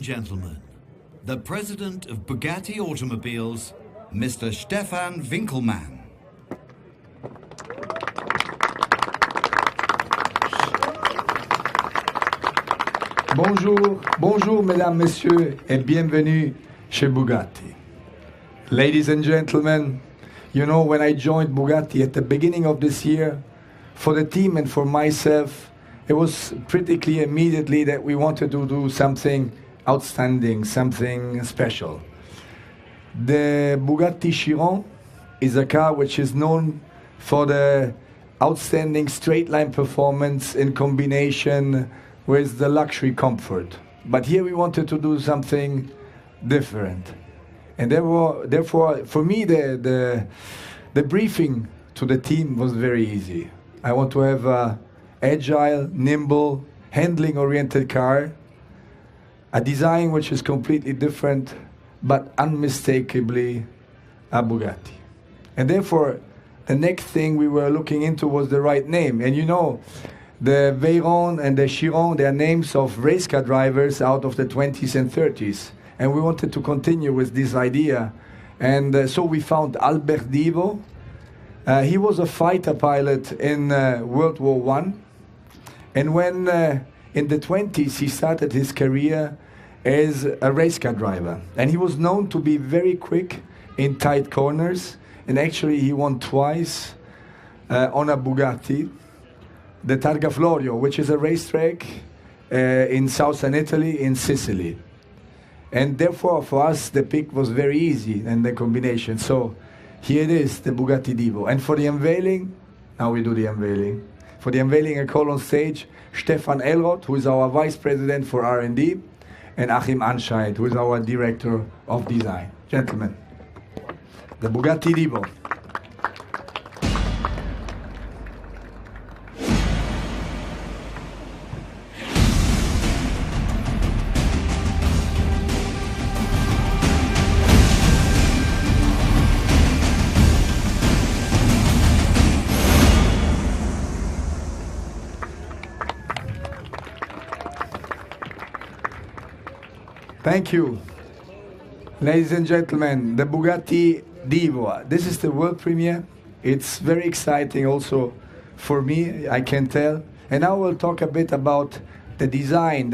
gentlemen, the president of Bugatti Automobiles, Mr. Stefan Winkelmann. Bonjour, bonjour mesdames, messieurs, et bienvenue chez Bugatti. Ladies and gentlemen, you know, when I joined Bugatti at the beginning of this year, for the team and for myself, it was pretty clear immediately that we wanted to do something outstanding, something special. The Bugatti Chiron is a car which is known for the outstanding straight line performance in combination with the luxury comfort. But here we wanted to do something different. And therefore for me, the briefing to the team was very easy. I want to have an agile, nimble, handling-oriented car, a design which is completely different, but unmistakably a Bugatti. And therefore, the next thing we were looking into was the right name. And you know, the Veyron and the Chiron, they are names of race car drivers out of the 20s and 30s. And we wanted to continue with this idea. And so we found Albert Divo. He was a fighter pilot in World War I. And when in the 20s he started his career as a race car driver. And he was known to be very quick in tight corners. And actually he won twice on a Bugatti, the Targa Florio, which is a racetrack in southern Italy, in Sicily. And therefore for us the pick was very easy and the combination. So here it is, the Bugatti Divo. And for the unveiling, now we do the unveiling. For the unveiling, I call on stage Stefan Elroth, who is our Vice President for R&D, and Achim Anscheid, who is our Director of Design. Gentlemen, the Bugatti Divo. Thank you. Ladies and gentlemen, the Bugatti Divo. This is the world premiere. It's very exciting also for me, I can tell. And now we'll talk a bit about the design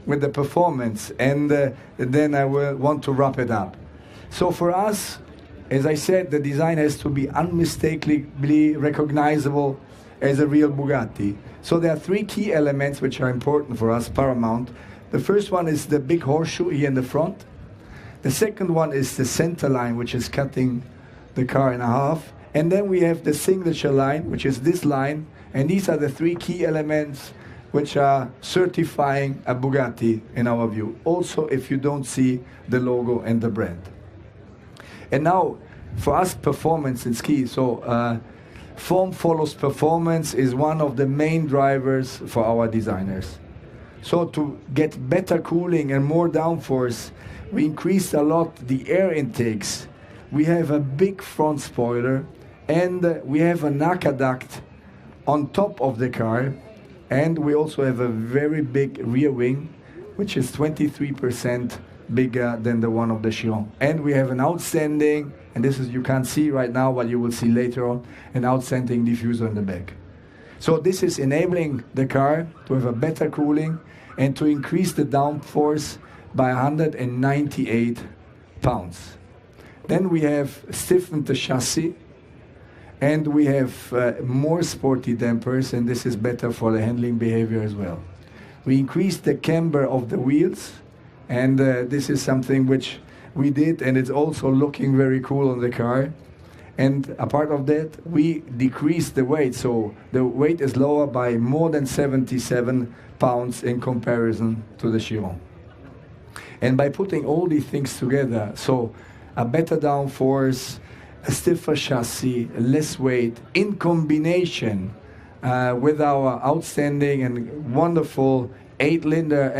with the performance, and then I will want to wrap it up. So for us, as I said, the design has to be unmistakably recognizable as a real Bugatti. So there are three key elements which are important for us, paramount. The first one is the big horseshoe here in the front. The second one is the center line, which is cutting the car in half. And then we have the signature line, which is this line. And these are the three key elements which are certifying a Bugatti in our view. Also, if you don't see the logo and the brand. And now, for us, performance is key. So form follows performance is one of the main drivers for our designers. So to get better cooling and more downforce, we increased a lot the air intakes. We have a big front spoiler, and we have an aqueduct on top of the car, and we also have a very big rear wing, which is 23% bigger than the one of the Chiron. And we have an outstanding, and this is you can't see right now, but you will see later on, an outstanding diffuser in the back. So this is enabling the car to have a better cooling and to increase the downforce by 198 pounds. Then we have stiffened the chassis, and we have more sporty dampers, and this is better for the handling behavior as well. We increased the camber of the wheels, and this is something which we did, and it's also looking very cool on the car. And a part of that, we decreased the weight, so the weight is lower by more than 77 pounds in comparison to the Chiron. And by putting all these things together, so a better downforce, a stiffer chassis, less weight, in combination with our outstanding and wonderful 8 liter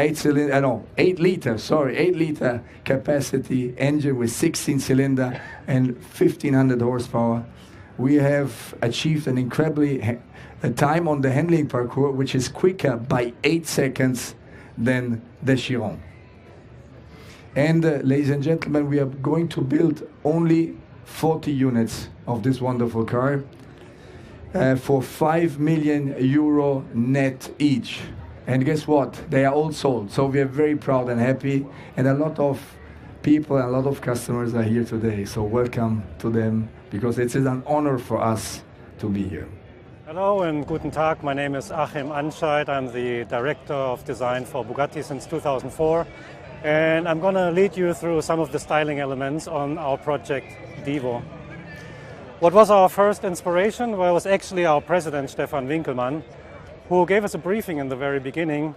capacity engine with 16 cylinder and 1500 horsepower, we have achieved an incredibly time on the handling parcours which is quicker by 8 seconds than the Chiron. And ladies and gentlemen, we are going to build only 40 units of this wonderful car for €5 million net each. And guess what? They are all sold. So we are very proud and happy. And a lot of people and a lot of customers are here today. So welcome to them, because it is an honor for us to be here. Hello and guten Tag. My name is Achim Anscheid. I'm the Director of Design for Bugatti since 2004. And I'm going to lead you through some of the styling elements on our project Divo. What was our first inspiration? Well, it was actually our president, Stefan Winkelmann, who gave us a briefing in the very beginning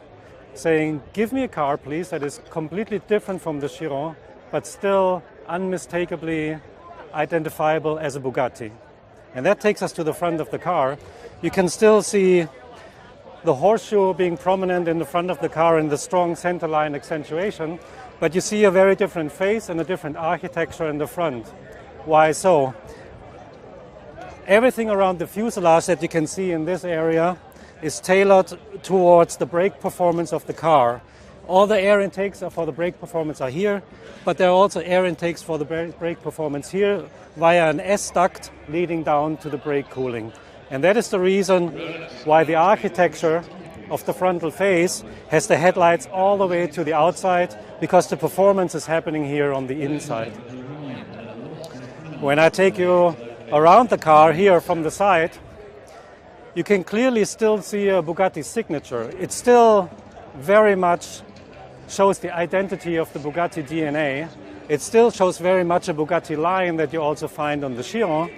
saying, give me a car, please, that is completely different from the Chiron, but still unmistakably identifiable as a Bugatti. And that takes us to the front of the car. You can still see the horseshoe being prominent in the front of the car and the strong centerline accentuation, but you see a very different face and a different architecture in the front. Why so? Everything around the fuselage that you can see in this area is tailored towards the brake performance of the car. All the air intakes for the brake performance are here, but there are also air intakes for the brake performance here via an S-duct leading down to the brake cooling. And that is the reason why the architecture of the frontal face has the headlights all the way to the outside, because the performance is happening here on the inside. When I take you around the car here from the side, you can clearly still see a Bugatti signature. It still very much shows the identity of the Bugatti DNA. It still shows very much a Bugatti line that you also find on the Chiron.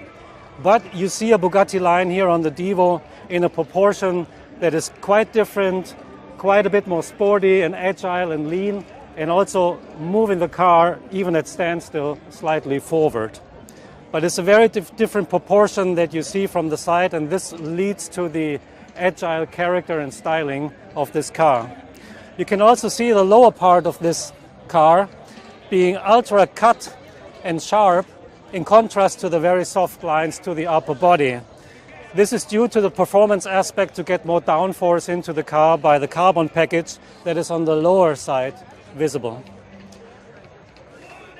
But you see a Bugatti line here on the Divo in a proportion that is quite different, quite a bit more sporty and agile and lean, and also moving the car, even at standstill, slightly forward. But it's a very different proportion that you see from the side, and this leads to the agile character and styling of this car. You can also see the lower part of this car being ultra cut and sharp, in contrast to the very soft lines to the upper body. This is due to the performance aspect, to get more downforce into the car by the carbon package that is on the lower side visible.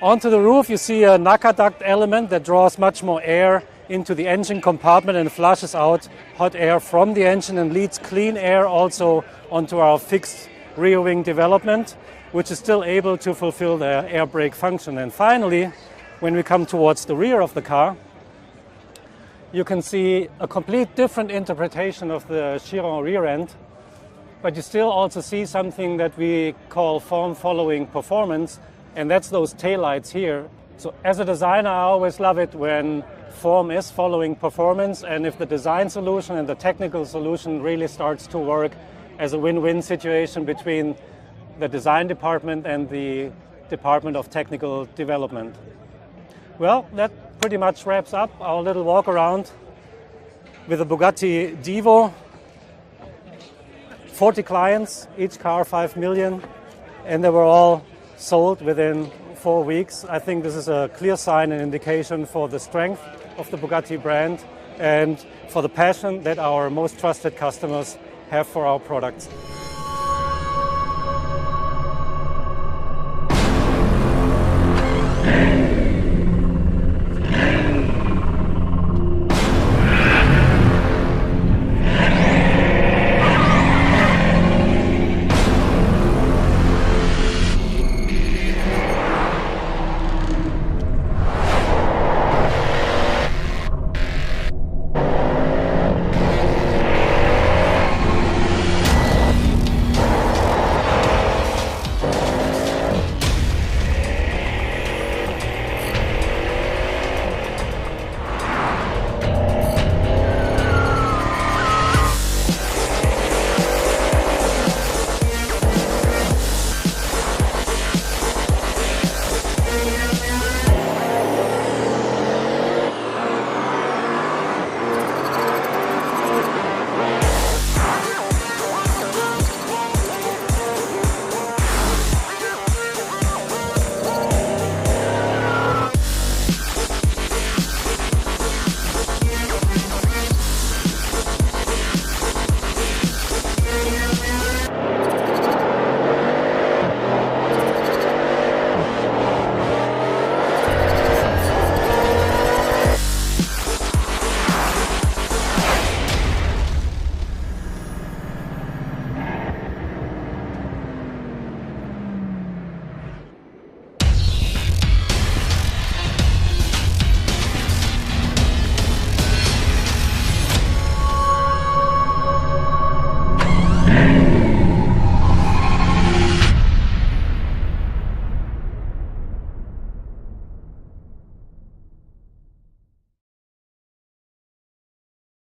Onto the roof you see a Naka duct element that draws much more air into the engine compartment and flushes out hot air from the engine and leads clean air also onto our fixed rear wing development, which is still able to fulfill the air brake function. And finally, when we come towards the rear of the car, you can see a complete different interpretation of the Chiron rear end, but you still also see something that we call form-following performance, and that's those taillights here. So as a designer, I always love it when form is following performance, and if the design solution and the technical solution really starts to work as a win-win situation between the design department and the Department of Technical Development. Well, that pretty much wraps up our little walk around with the Bugatti Divo. 40 clients, each car 5 million, and they were all sold within 4 weeks. I think this is a clear sign and indication for the strength of the Bugatti brand and for the passion that our most trusted customers have for our products.